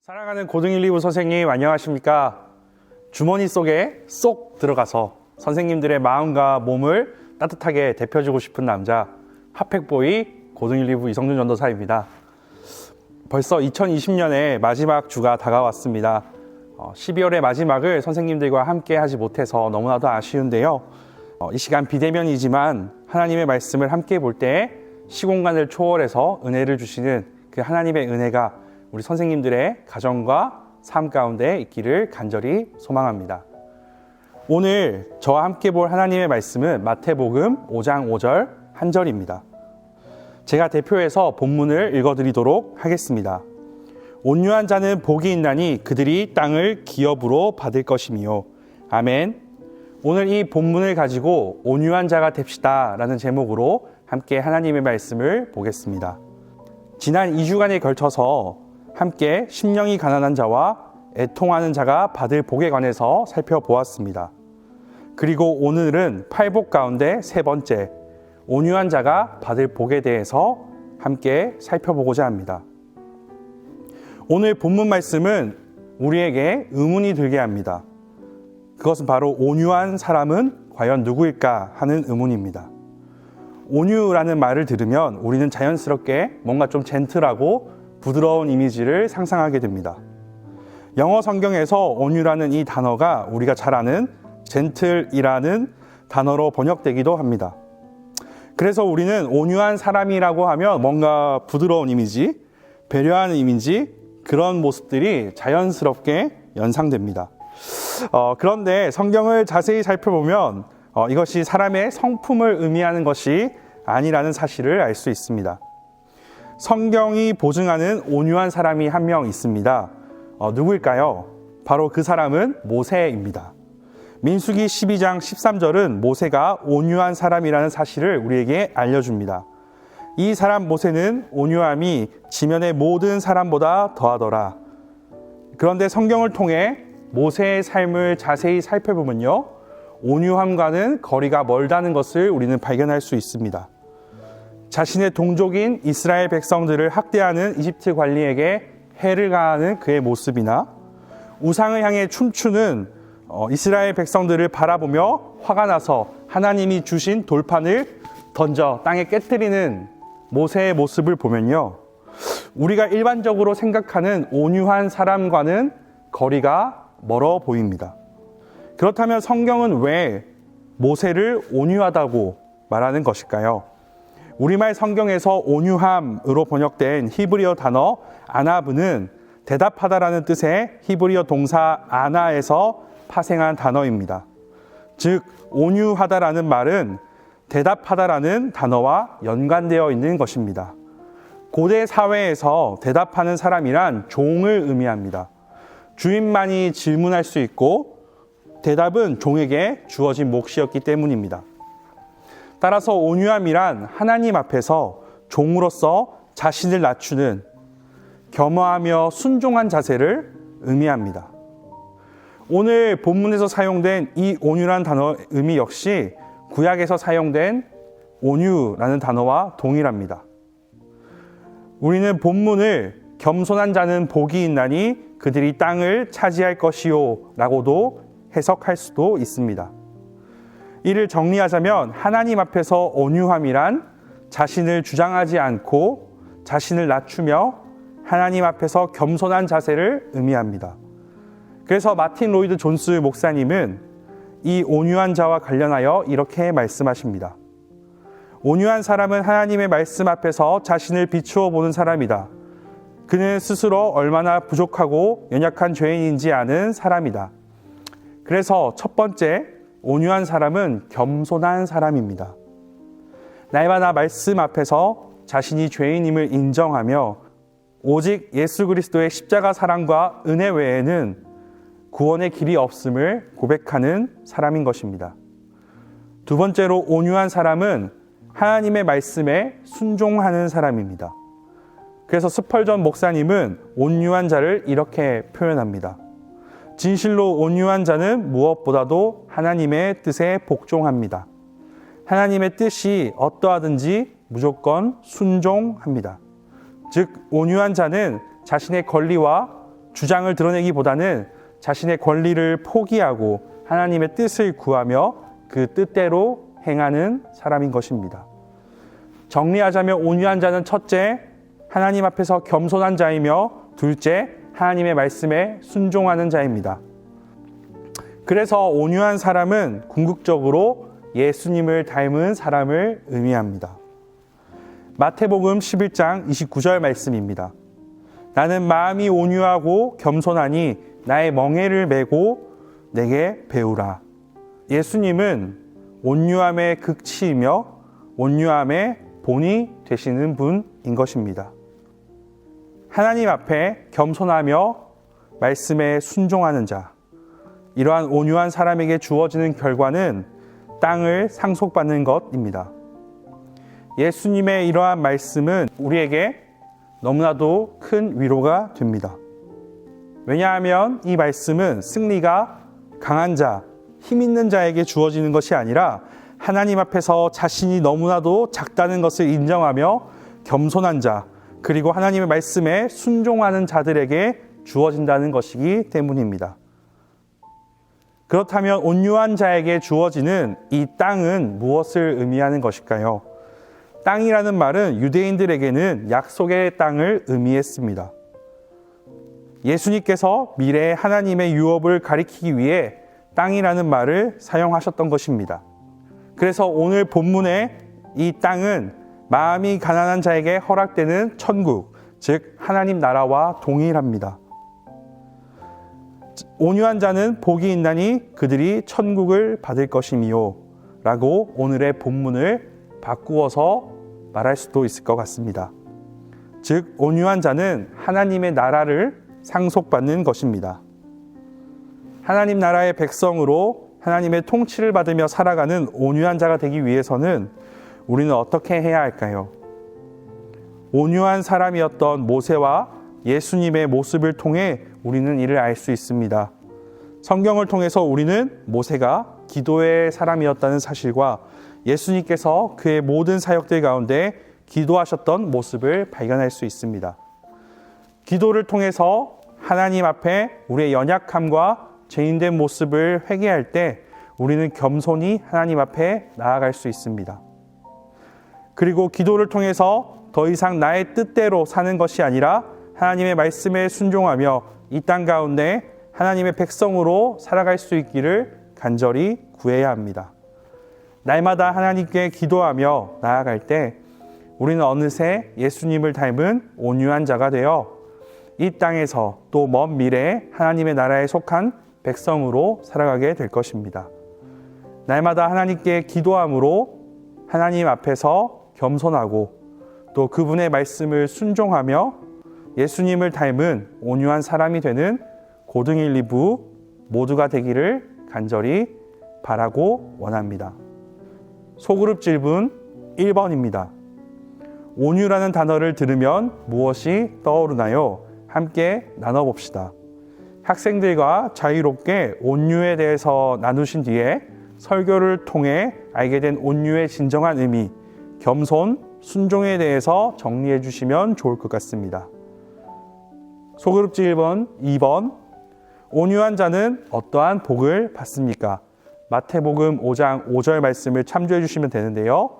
사랑하는 고등 1, 2부 선생님 안녕하십니까? 주머니 속에 쏙 들어가서 선생님들의 마음과 몸을 따뜻하게 데펴주고 싶은 남자 핫팩보이 고등 1, 2부 이성준 전도사입니다. 벌써 2020년의 마지막 주가 다가왔습니다. 12월의 마지막을 선생님들과 함께 하지 못해서 너무나도 아쉬운데요. 이 시간 비대면이지만 하나님의 말씀을 함께 볼 때 시공간을 초월해서 은혜를 주시는 그 하나님의 은혜가 우리 선생님들의 가정과 삶 가운데 있기를 간절히 소망합니다. 오늘 저와 함께 볼 하나님의 말씀은 마태복음 5장 5절 한 절입니다. 제가 대표해서 본문을 읽어드리도록 하겠습니다. 온유한 자는 복이 있나니 그들이 땅을 기업으로 받을 것이며. 아멘. 오늘 이 본문을 가지고 온유한 자가 됩시다 라는 제목으로 함께 하나님의 말씀을 보겠습니다. 지난 2주간에 걸쳐서 함께 심령이 가난한 자와 애통하는 자가 받을 복에 관해서 살펴보았습니다. 그리고 오늘은 팔복 가운데 세 번째, 온유한 자가 받을 복에 대해서 함께 살펴보고자 합니다. 오늘 본문 말씀은 우리에게 의문이 들게 합니다. 그것은 바로 온유한 사람은 과연 누구일까 하는 의문입니다. 온유라는 말을 들으면 우리는 자연스럽게 뭔가 좀 젠틀하고 부드러운 이미지를 상상하게 됩니다. 영어 성경에서 온유라는 이 단어가 우리가 잘 아는 젠틀이라는 단어로 번역되기도 합니다. 그래서 우리는 온유한 사람이라고 하면 뭔가 부드러운 이미지, 배려하는 이미지, 그런 모습들이 자연스럽게 연상됩니다. 그런데 성경을 자세히 살펴보면 이것이 사람의 성품을 의미하는 것이 아니라는 사실을 알 수 있습니다. 성경이 보증하는 온유한 사람이 한 명 있습니다. 누구일까요? 바로 그 사람은 모세입니다. 민수기 12장 13절은 모세가 온유한 사람이라는 사실을 우리에게 알려줍니다. 이 사람 모세는 온유함이 지면의 모든 사람보다 더하더라. 그런데 성경을 통해 모세의 삶을 자세히 살펴보면요, 온유함과는 거리가 멀다는 것을 우리는 발견할 수 있습니다. 자신의 동족인 이스라엘 백성들을 학대하는 이집트 관리에게 해를 가하는 그의 모습이나 우상을 향해 춤추는 이스라엘 백성들을 바라보며 화가 나서 하나님이 주신 돌판을 던져 땅에 깨뜨리는 모세의 모습을 보면요, 우리가 일반적으로 생각하는 온유한 사람과는 거리가 멀어 보입니다. 그렇다면 성경은 왜 모세를 온유하다고 말하는 것일까요? 우리말 성경에서 온유함으로 번역된 히브리어 단어 아나브는 대답하다라는 뜻의 히브리어 동사 아나에서 파생한 단어입니다. 즉 온유하다라는 말은 대답하다라는 단어와 연관되어 있는 것입니다. 고대 사회에서 대답하는 사람이란 종을 의미합니다. 주인만이 질문할 수 있고 대답은 종에게 주어진 몫이었기 때문입니다. 따라서 온유함이란 하나님 앞에서 종으로서 자신을 낮추는 겸허하며 순종한 자세를 의미합니다. 오늘 본문에서 사용된 이 온유란 단어 의미 역시 구약에서 사용된 온유라는 단어와 동일합니다. 우리는 본문을 겸손한 자는 복이 있나니 그들이 땅을 차지할 것이요 라고도 해석할 수도 있습니다. 이를 정리하자면 하나님 앞에서 온유함이란 자신을 주장하지 않고 자신을 낮추며 하나님 앞에서 겸손한 자세를 의미합니다. 그래서 마틴 로이드 존스 목사님은 이 온유한 자와 관련하여 이렇게 말씀하십니다. 온유한 사람은 하나님의 말씀 앞에서 자신을 비추어 보는 사람이다. 그는 스스로 얼마나 부족하고 연약한 죄인인지 아는 사람이다. 그래서 첫 번째, 온유한 사람은 겸손한 사람입니다. 날마다 말씀 앞에서 자신이 죄인임을 인정하며 오직 예수 그리스도의 십자가 사랑과 은혜 외에는 구원의 길이 없음을 고백하는 사람인 것입니다. 두 번째로 온유한 사람은 하나님의 말씀에 순종하는 사람입니다. 그래서 스펄전 목사님은 온유한 자를 이렇게 표현합니다. 진실로 온유한 자는 무엇보다도 하나님의 뜻에 복종합니다. 하나님의 뜻이 어떠하든지 무조건 순종합니다. 즉 온유한 자는 자신의 권리와 주장을 드러내기보다는 자신의 권리를 포기하고 하나님의 뜻을 구하며 그 뜻대로 행하는 사람인 것입니다. 정리하자면 온유한 자는 첫째, 하나님 앞에서 겸손한 자이며 둘째, 하나님의 말씀에 순종하는 자입니다. 그래서 온유한 사람은 궁극적으로 예수님을 닮은 사람을 의미합니다. 마태복음 11장 29절 말씀입니다. 나는 마음이 온유하고 겸손하니 나의 멍에를 메고 내게 배우라. 예수님은 온유함의 극치이며 온유함의 본이 되시는 분인 것입니다. 하나님 앞에 겸손하며 말씀에 순종하는 자, 이러한 온유한 사람에게 주어지는 결과는 땅을 상속받는 것입니다. 예수님의 이러한 말씀은 우리에게 너무나도 큰 위로가 됩니다. 왜냐하면 이 말씀은 승리가 강한 자, 힘 있는 자에게 주어지는 것이 아니라 하나님 앞에서 자신이 너무나도 작다는 것을 인정하며 겸손한 자, 그리고 하나님의 말씀에 순종하는 자들에게 주어진다는 것이기 때문입니다. 그렇다면 온유한 자에게 주어지는 이 땅은 무엇을 의미하는 것일까요? 땅이라는 말은 유대인들에게는 약속의 땅을 의미했습니다. 예수님께서 미래의 하나님의 유업을 가리키기 위해 땅이라는 말을 사용하셨던 것입니다. 그래서 오늘 본문의 이 땅은 마음이 가난한 자에게 허락되는 천국, 즉 하나님 나라와 동일합니다. 온유한 자는 복이 있나니 그들이 천국을 받을 것이미요 라고 오늘의 본문을 바꾸어서 말할 수도 있을 것 같습니다. 즉 온유한 자는 하나님의 나라를 상속받는 것입니다. 하나님 나라의 백성으로 하나님의 통치를 받으며 살아가는 온유한 자가 되기 위해서는 우리는 어떻게 해야 할까요? 온유한 사람이었던 모세와 예수님의 모습을 통해 우리는 이를 알 수 있습니다. 성경을 통해서 우리는 모세가 기도의 사람이었다는 사실과 예수님께서 그의 모든 사역들 가운데 기도하셨던 모습을 발견할 수 있습니다. 기도를 통해서 하나님 앞에 우리의 연약함과 죄인된 모습을 회개할 때 우리는 겸손히 하나님 앞에 나아갈 수 있습니다. 그리고 기도를 통해서 더 이상 나의 뜻대로 사는 것이 아니라 하나님의 말씀에 순종하며 이 땅 가운데 하나님의 백성으로 살아갈 수 있기를 간절히 구해야 합니다. 날마다 하나님께 기도하며 나아갈 때 우리는 어느새 예수님을 닮은 온유한 자가 되어 이 땅에서 또 먼 미래에 하나님의 나라에 속한 백성으로 살아가게 될 것입니다. 날마다 하나님께 기도함으로 하나님 앞에서 겸손하고 또 그분의 말씀을 순종하며 예수님을 닮은 온유한 사람이 되는 고등 1, 2부 모두가 되기를 간절히 바라고 원합니다. 소그룹 질문 1번입니다. 온유라는 단어를 들으면 무엇이 떠오르나요? 함께 나눠봅시다. 학생들과 자유롭게 온유에 대해서 나누신 뒤에 설교를 통해 알게 된 온유의 진정한 의미, 겸손, 순종에 대해서 정리해 주시면 좋을 것 같습니다. 소그룹 1번, 2번. 온유한 자는 어떠한 복을 받습니까? 마태복음 5장 5절 말씀을 참조해 주시면 되는데요.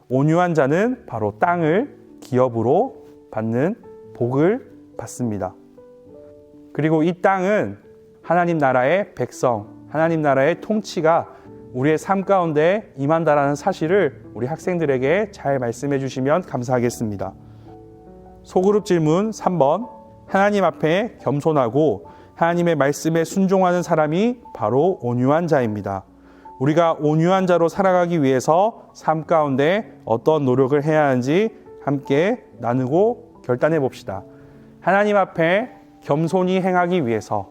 온유한 자는 바로 땅을 기업으로 받는 복을 받습니다. 그리고 이 땅은 하나님 나라의 백성, 하나님 나라의 통치가 우리의 삶 가운데 임한다라는 사실을 우리 학생들에게 잘 말씀해 주시면 감사하겠습니다. 소그룹 질문 3번. 하나님 앞에 겸손하고 하나님의 말씀에 순종하는 사람이 바로 온유한 자입니다. 우리가 온유한 자로 살아가기 위해서 삶 가운데 어떤 노력을 해야 하는지 함께 나누고 결단해 봅시다. 하나님 앞에 겸손히 행하기 위해서,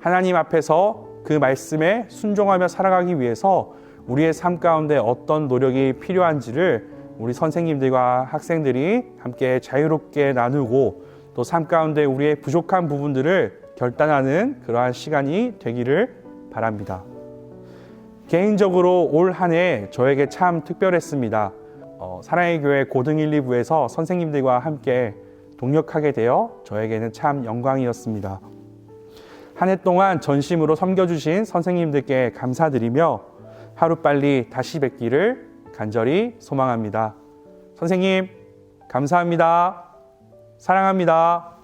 하나님 앞에서 그 말씀에 순종하며 살아가기 위해서 우리의 삶 가운데 어떤 노력이 필요한지를 우리 선생님들과 학생들이 함께 자유롭게 나누고 또 삶 가운데 우리의 부족한 부분들을 결단하는 그러한 시간이 되기를 바랍니다. 개인적으로 올 한 해 저에게 참 특별했습니다. 사랑의 교회 고등 1, 2부에서 선생님들과 함께 동역하게 되어 저에게는 참 영광이었습니다. 한 해 동안 전심으로 섬겨주신 선생님들께 감사드리며 하루빨리 다시 뵙기를 간절히 소망합니다. 선생님, 감사합니다. 사랑합니다.